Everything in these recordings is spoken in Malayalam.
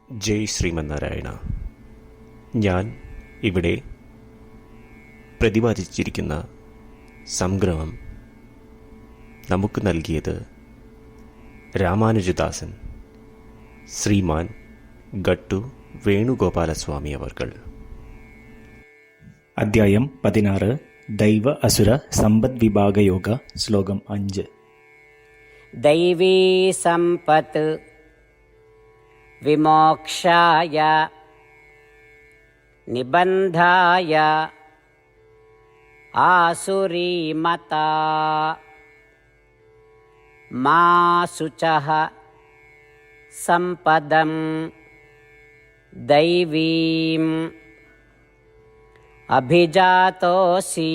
ജയ് ശ്രീമന്നാരായണ. ഞാൻ ഇവിടെ പ്രതിപാദിച്ചിരിക്കുന്ന സംഗ്രഹം നമുക്ക് നൽകിയത് രാമാനുജദാസൻ ശ്രീമാൻ ഗട്ടു വേണുഗോപാലസ്വാമി അവർകൾ. അധ്യായം 16 ദൈവ അസുര സമ്പദ് വിഭാഗയോഗ. ശ്ലോകം 5. ദൈവീ സമ്പത്ത് വിമോക്ഷായ നിബന്ധായ ആസുരീമതാ മാ ശുചഃ സമ്പദം ദൈവീം അഭിജാതോസി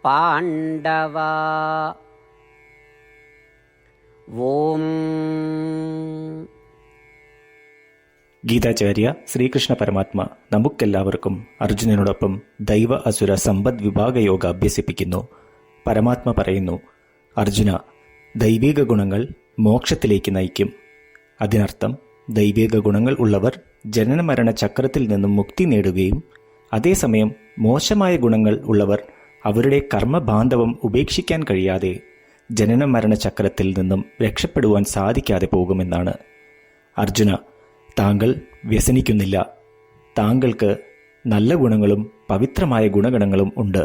പാണ്ഡവ. ഓം. ഗീതാചാര്യ ശ്രീകൃഷ്ണ പരമാത്മ നമുക്കെല്ലാവർക്കും അർജുനനോടൊപ്പം ദൈവ അസുര സമ്പദ് വിഭാഗയോഗ അഭ്യസിപ്പിക്കുന്നു. പരമാത്മ പറയുന്നു, അർജുന, ദൈവിക ഗുണങ്ങൾ മോക്ഷത്തിലേക്ക് നയിക്കും. അതിനർത്ഥം ദൈവിക ഗുണങ്ങൾ ഉള്ളവർ ജനന മരണ ചക്രത്തിൽ നിന്നും മുക്തി നേടുകയും അതേസമയം മോശമായ ഗുണങ്ങൾ ഉള്ളവർ അവരുടെ കർമ്മബാന്ധവം ഉപേക്ഷിക്കാൻ കഴിയാതെ ജനന മരണ ചക്രത്തിൽ നിന്നും രക്ഷപ്പെടുവാൻ സാധിക്കാതെ പോകുമെന്നാണ്. അർജുന, താങ്കൾ വ്യസനിക്കുന്നില്ല. താങ്കൾക്ക് നല്ല ഗുണങ്ങളും പവിത്രമായ ഗുണഗണങ്ങളും ഉണ്ട്.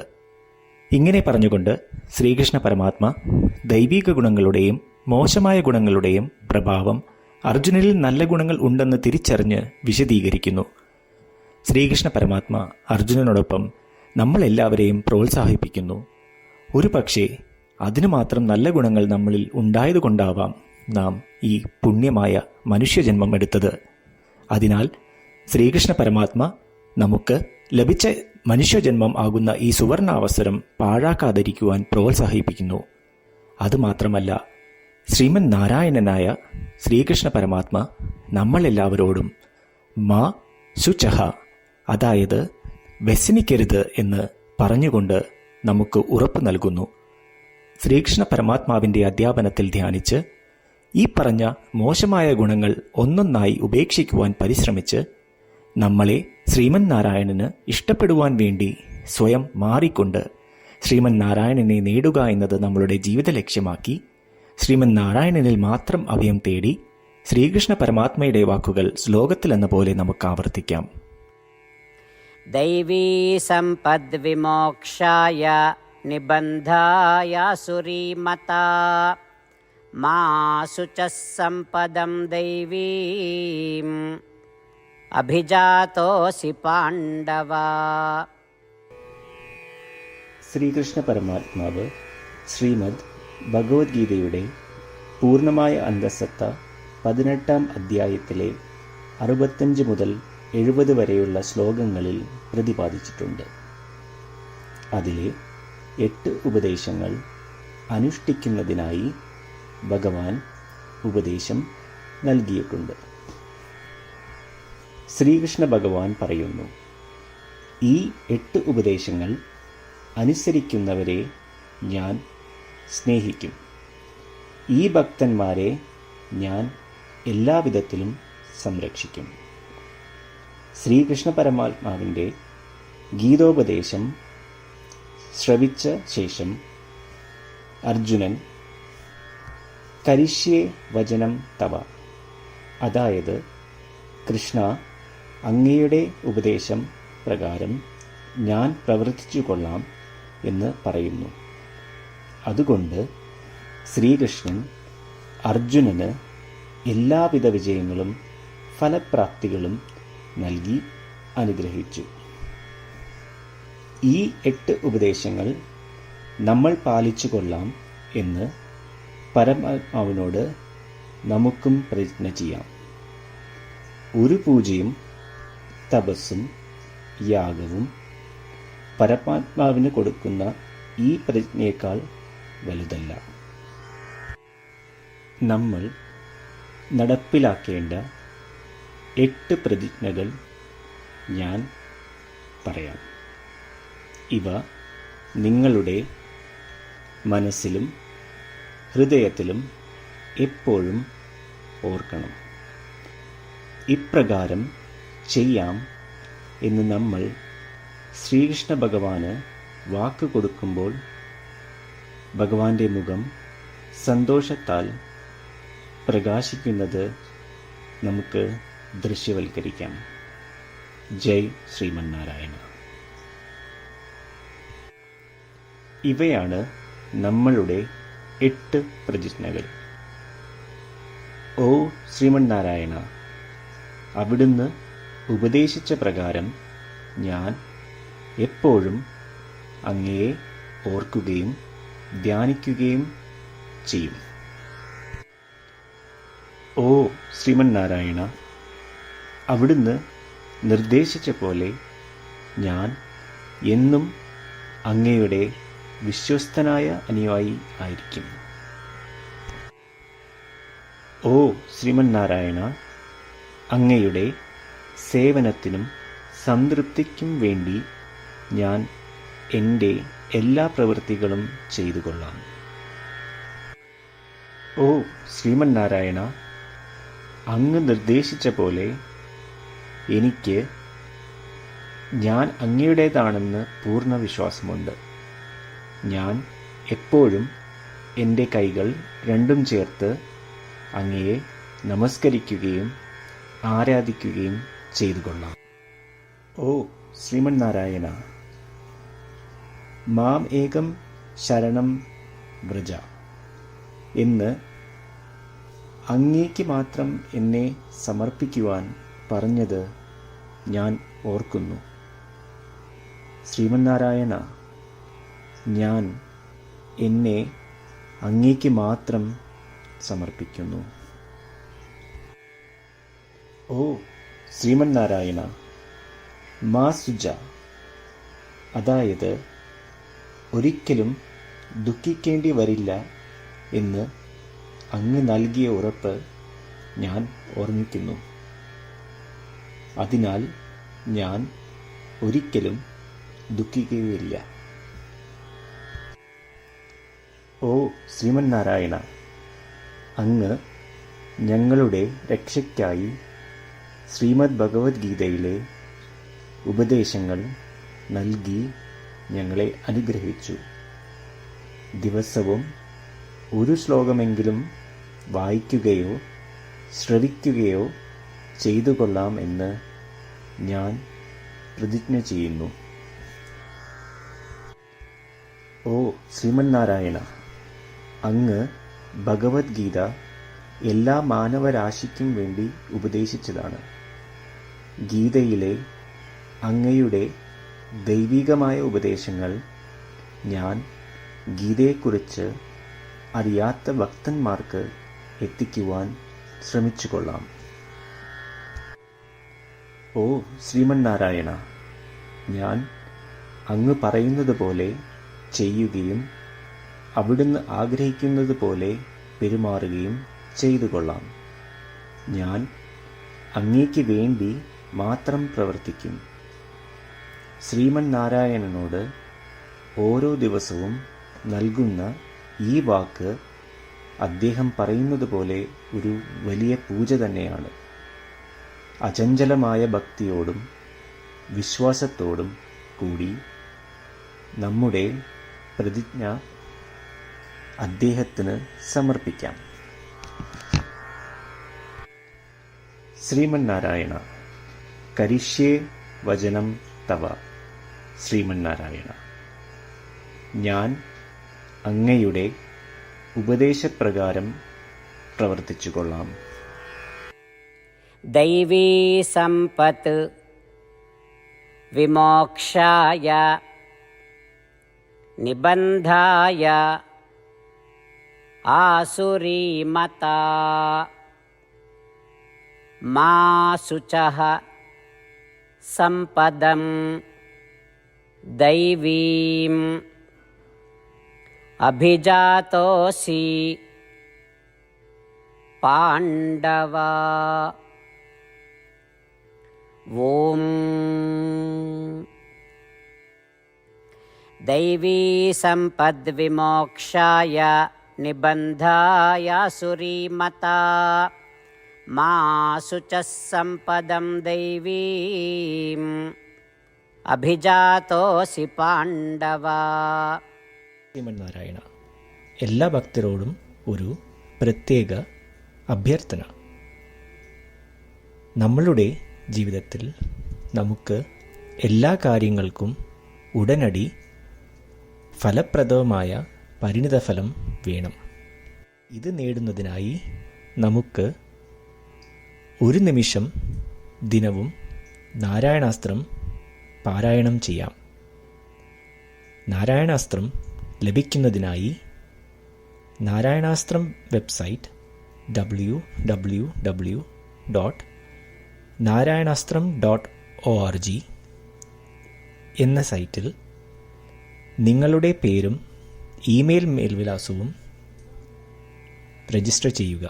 ഇങ്ങനെ പറഞ്ഞുകൊണ്ട് ശ്രീകൃഷ്ണ പരമാത്മ ദൈവിക ഗുണങ്ങളുടെയും മോശമായ ഗുണങ്ങളുടെയും പ്രഭാവം അർജുനനിൽ നല്ല ഗുണങ്ങൾ ഉണ്ടെന്ന് തിരിച്ചറിഞ്ഞ് വിശദീകരിക്കുന്നു. ശ്രീകൃഷ്ണ പരമാത്മ അർജുനനോടൊപ്പം നമ്മളെല്ലാവരെയും പ്രോത്സാഹിപ്പിക്കുന്നു. ഒരു പക്ഷേ അതിനു മാത്രം നല്ല ഗുണങ്ങൾ നമ്മളിൽ ഉണ്ടായതുകൊണ്ടാവാം നാം ഈ പുണ്യമായ മനുഷ്യജന്മം എടുത്തത്. അതിനാൽ ശ്രീകൃഷ്ണ പരമാത്മ നമുക്ക് ലഭിച്ച മനുഷ്യജന്മം ആകുന്ന ഈ സുവർണാവസരം പാഴാക്കാതിരിക്കുവാൻ പ്രോത്സാഹിപ്പിക്കുന്നു. അതുമാത്രമല്ല, ശ്രീമൻ നാരായണനായ ശ്രീകൃഷ്ണ പരമാത്മ നമ്മളെല്ലാവരോടും മാ ശുചഃ, അതായത് വ്യസനിക്കരുത് എന്ന് പറഞ്ഞുകൊണ്ട് നമുക്ക് ഉറപ്പ് നൽകുന്നു. ശ്രീകൃഷ്ണ പരമാത്മാവിൻ്റെ അധ്യാപനത്തിൽ ധ്യാനിച്ച് ഈ പറഞ്ഞ മോശമായ ഗുണങ്ങൾ ഒന്നൊന്നായി ഉപേക്ഷിക്കുവാൻ പരിശ്രമിച്ച് നമ്മളെ ശ്രീമൻ നാരായണന് ഇഷ്ടപ്പെടുവാൻ വേണ്ടി സ്വയം മാറിക്കൊണ്ട് ശ്രീമൻ നാരായണനെ നേടുക എന്നത് നമ്മളുടെ ജീവിത ലക്ഷ്യമാക്കി ശ്രീമൻ നാരായണനിൽ മാത്രം അഭയം തേടി ശ്രീകൃഷ്ണ പരമാത്മയുടെ വാക്കുകൾ ശ്ലോകത്തിലെന്ന പോലെ നമുക്ക് ആവർത്തിക്കാം. ദൈവീ സമ്പദ് വിമോക്ഷായ നിബന്ധായ സുരീമതാ മാ ശുചഃ സമ്പദം ദൈവീം അഭിജാതോസി പാണ്ഡവ. ശ്രീകൃഷ്ണ പരമാത്മാവ് ശ്രീമദ് ഭഗവത്ഗീതയുടെ പൂർണ്ണമായ അന്തസത്ത 18-ാം അധ്യായത്തിലെ 65 മുതൽ 70 വരെയുള്ള ശ്ലോകങ്ങളിൽ പ്രതിപാദിച്ചിട്ടുണ്ട്. അതിലെ 8 ഉപദേശങ്ങൾ അനുഷ്ഠിക്കുന്നതിനായി ഭഗവാൻ ഉപദേശം നൽകിയിട്ടുണ്ട്. ശ്രീകൃഷ്ണ ഭഗവാൻ പറയുന്നു, ഈ 8 ഉപദേശങ്ങൾ അനുസരിക്കുന്നവരെ ഞാൻ സ്നേഹിക്കും. ഈ ഭക്തന്മാരെ ഞാൻ എല്ലാവിധത്തിലും സംരക്ഷിക്കും. ശ്രീകൃഷ്ണ പരമാത്മാവിൻ്റെ ഗീതോപദേശം ശ്രവിച്ച ശേഷം അർജുനൻ കരിഷ്യേ വചനം തവ, അതായത് കൃഷ്ണ, അങ്ങയുടെ ഉപദേശം പ്രകാരം ഞാൻ പ്രവർത്തിച്ചു കൊള്ളാം എന്ന് പറയുന്നു. അതുകൊണ്ട് ശ്രീകൃഷ്ണൻ അർജുനന് എല്ലാവിധ വിജയങ്ങളും ഫലപ്രാപ്തികളും നൽകി അനുഗ്രഹിച്ചു. ഈ 8 ഉപദേശങ്ങൾ നമ്മൾ പാലിച്ചു കൊള്ളാം എന്ന് പരമാത്മാവിനോട് നമുക്കും പ്രതിജ്ഞ ചെയ്യാം. ഒരു പൂജയും തപസ്സും യാഗവും പരമാത്മാവിന് കൊടുക്കുന്ന ഈ പ്രതിജ്ഞയേക്കാൾ വലുതല്ല. നമ്മൾ നടപ്പിലാക്കേണ്ട 8 പ്രതിജ്ഞകൾ ഞാൻ പറയാം. ഇവ നിങ്ങളുടെ മനസ്സിലും ഹൃദയത്തിലും എപ്പോഴും ഓർക്കണം. ഇപ്രകാരം ചെയ്യാം എന്ന് നമ്മൾ ശ്രീകൃഷ്ണ ഭഗവാന് വാക്ക് കൊടുക്കുമ്പോൾ ഭഗവാന്റെ മുഖം സന്തോഷത്താൽ പ്രകാശിക്കുന്നത് നമുക്ക് ദൃശ്യവൽക്കരിക്കാം. ജയ് ശ്രീമന്നാരായണ. ഇവയാണ് നമ്മളുടെ 8 പ്രതിജ്ഞകൾ. ഓ ശ്രീമന്നാരായണ, അവിടുന്ന് ഉപദേശിച്ച പ്രകാരം ഞാൻ എപ്പോഴും അങ്ങയെ ഓർക്കുകയും ധ്യാനിക്കുകയും ചെയ്യും. ഓ ശ്രീമന്നാരായണ, അവിടുന്ന് നിർദ്ദേശിച്ച പോലെ ഞാൻ എന്നും അങ്ങയുടെ വിശ്വസ്തനായ അനുയായി ആയിരിക്കും. ഓ ശ്രീമന്നാരായണ, അങ്ങയുടെ സേവനത്തിനും സംതൃപ്തിക്കും വേണ്ടി ഞാൻ എൻ്റെ എല്ലാ പ്രവൃത്തികളും ചെയ്തുകൊള്ളാം. ഓ ശ്രീമന്നാരായണ, അങ്ങ് നിർദ്ദേശിച്ച പോലെ എനിക്ക് ഞാൻ അങ്ങയുടേതാണെന്ന് പൂർണ്ണ വിശ്വാസമുണ്ട്. ഞാൻ എപ്പോഴും എൻ്റെ കൈകൾ രണ്ടും ചേർത്ത് അങ്ങയെ നമസ്കരിക്കുകയും ആരാധിക്കുകയും ചെയ്തുകൊള്ളാം. ഓ ശ്രീമന്നാരായണ, മാം ഏകം ശരണം വ്രജ എന്ന് അങ്ങേക്ക് മാത്രം എന്നെ സമർപ്പിക്കുവാൻ പറഞ്ഞത് ഞാൻ ഓർക്കുന്നു. ശ്രീമന്നാരായണ, ഞാൻ എന്നെ അങ്ങേക്ക് മാത്രം സമർപ്പിക്കുന്നു. ഓ ശ്രീമന്നാരായണ, മാ സുജ, അതായത് ഒരിക്കലും ദുഃഖിക്കേണ്ടി വരില്ല എന്ന് അങ്ങ് നൽകിയ ഉറപ്പ് ഞാൻ ഓർമ്മിക്കുന്നു. അതിനാൽ ഞാൻ ഒരിക്കലും ദുഃഖിക്കുകയില്ല. ഓ ശ്രീമന്നാരായണ, അങ്ങ് ഞങ്ങളുടെ രക്ഷയ്ക്കായി ശ്രീമദ് ഭഗവത്ഗീതയിലെ ഉപദേശങ്ങൾ നൽകി ഞങ്ങളെ അനുഗ്രഹിച്ചു. ദിവസവും ഒരു ശ്ലോകമെങ്കിലും വായിക്കുകയോ ശ്രവിക്കുകയോ ചെയ്തുകൊള്ളാം എന്ന് ഞാൻ പ്രതിജ്ഞ ചെയ്യുന്നു. ഓ ശ്രീമന്നാരായണ, അങ്ങ് ഭഗവത്ഗീത എല്ലാ മാനവരാശിക്കും വേണ്ടി ഉപദേശിച്ചതാണ്. ഗീതയിലെ അങ്ങയുടെ ദൈവികമായ ഉപദേശങ്ങൾ ഞാൻ ഗീതയെക്കുറിച്ച് അറിയാത്ത ഭക്തന്മാർക്ക് എത്തിക്കുവാൻ ശ്രമിച്ചുകൊള്ളാം. ഓ ശ്രീമന്നാരായണ, ഞാൻ അങ്ങ് പറയുന്നത് പോലെ ചെയ്യുകയും അവിടുന്ന് ആഗ്രഹിക്കുന്നത് പോലെ പെരുമാറുകയും ചെയ്തുകൊള്ളാം. ഞാൻ അങ്ങേക്ക് വേണ്ടി മാത്രം പ്രവർത്തിക്കും. ശ്രീമന്നാരായണനോട് ഓരോ ദിവസവും നൽകുന്ന ഈ വാക്ക് അദ്ദേഹം പറയുന്നത് പോലെ ഒരു വലിയ പൂജ തന്നെയാണ്. അചഞ്ചലമായ ഭക്തിയോടും വിശ്വാസത്തോടും കൂടി നമ്മുടെ പ്രതിജ്ഞ അദ്ദേഹത്തിന് സമർപ്പിക്കാം. ശ്രീമന്നാരായണ, കരിഷ്യേ വചനം തവ. ശ്രീമന്നാരായണ, ഞാൻ അങ്ങയുടെ ഉപദേശപ്രകാരം പ്രവർത്തിച്ചുകൊള്ളാം. ദൈവീ സമ്പത്ത് വിമോക്ഷായ നിബന്ധായ ആസുരീമതാ മാ ശുചഃ സമ്പദം ദൈവീം അഭിജാതോസി പാണ്ഡവ. ഓം ദൈവീ സമ്പദ്വിമോക്ഷായ നിബന്ധായ സുരീമതാ മാസു ച സമ്പദം ദൈവീം അഭിജാതോസി പാണ്ഡവ. ശ്രീമന്നാരായണ, എല്ലാ ഭക്തരോടും ഒരു പ്രത്യേക അഭ്യർത്ഥന. നമ്മളുടെ ജീവിതത്തിൽ നമുക്ക് എല്ലാ കാര്യങ്ങൾക്കും ഉടനടി ഫലപ്രദമായ പരിണിതഫലം വേണം. ഇത് നേടുന്നതിനായി നമുക്ക് ഒരു നിമിഷം ദിനവും നാരായണാസ്ത്രം പാരായണം ചെയ്യാം. നാരായണാസ്ത്രം ലഭിക്കുന്നതിനായി നാരായണാസ്ത്രം വെബ്സൈറ്റ് www.narayanaastram.org എന്ന സൈറ്റിൽ നിങ്ങളുടെ പേരും ഇമെയിൽ മേൽവിലാസവും രജിസ്റ്റർ ചെയ്യുക.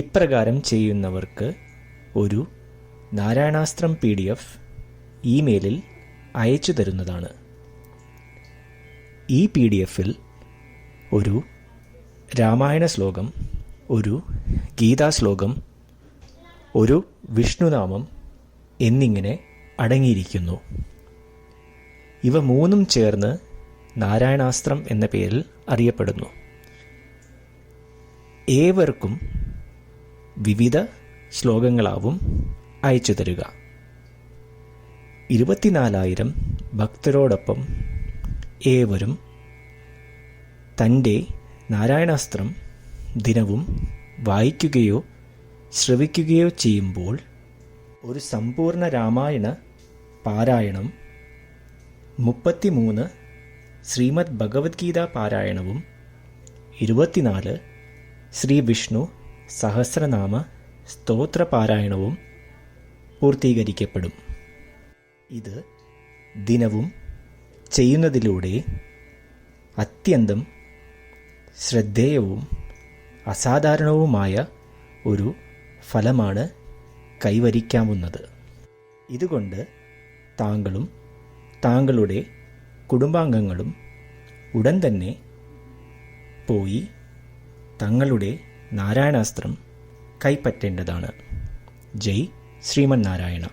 ഇപ്രകാരം ചെയ്യുന്നവർക്ക് ഒരു നാരായണാസ്ത്രം PDF ഇമെയിലിൽ അയച്ചു തരുന്നതാണ്. ഈ PDF-ൽ ഒരു രാമായണ ശ്ലോകം, ഒരു ഗീതാശ്ലോകം, ഒരു വിഷ്ണുനാമം എന്നിങ്ങനെ അടങ്ങിയിരിക്കുന്നു. ഇവ മൂന്നും ചേർന്ന് നാരായണാസ്ത്രം എന്ന പേരിൽ അറിയപ്പെടുന്നു. ഏവർക്കും വിവിധ ശ്ലോകങ്ങളാവും അയച്ചു തരിക. 24,000 ഭക്തരോടൊപ്പം ഏവരും തൻ്റെ നാരായണാസ്ത്രം ദിനവും വായിക്കുകയോ ശ്രവിക്കുകയോ ചെയ്യുമ്പോൾ ഒരു സമ്പൂർണ്ണ രാമായണ പാരായണം, 33 ശ്രീമദ് ഭഗവത്ഗീത പാരായണവും 24 ശ്രീ വിഷ്ണു സഹസ്രനാമ സ്തോത്ര പാരായണവും പൂർത്തീകരിക്കപ്പെടും. ഇത് ദിനവും ചെയ്യുന്നതിലൂടെ അത്യന്തം ശ്രദ്ധേയവും അസാധാരണവുമായ ഒരു ഫലമാണ് കൈവരിക്കാവുന്നത്. ഇതുകൊണ്ട് താങ്കളും താങ്കളുടെ കുടുംബാംഗങ്ങളും ഉടൻ തന്നെ പോയി തങ്ങളുടെ നാരായണാസ്ത്രം കൈപ്പറ്റേണ്ടതാണ്. ജയ് ശ്രീമന്നാരായണ.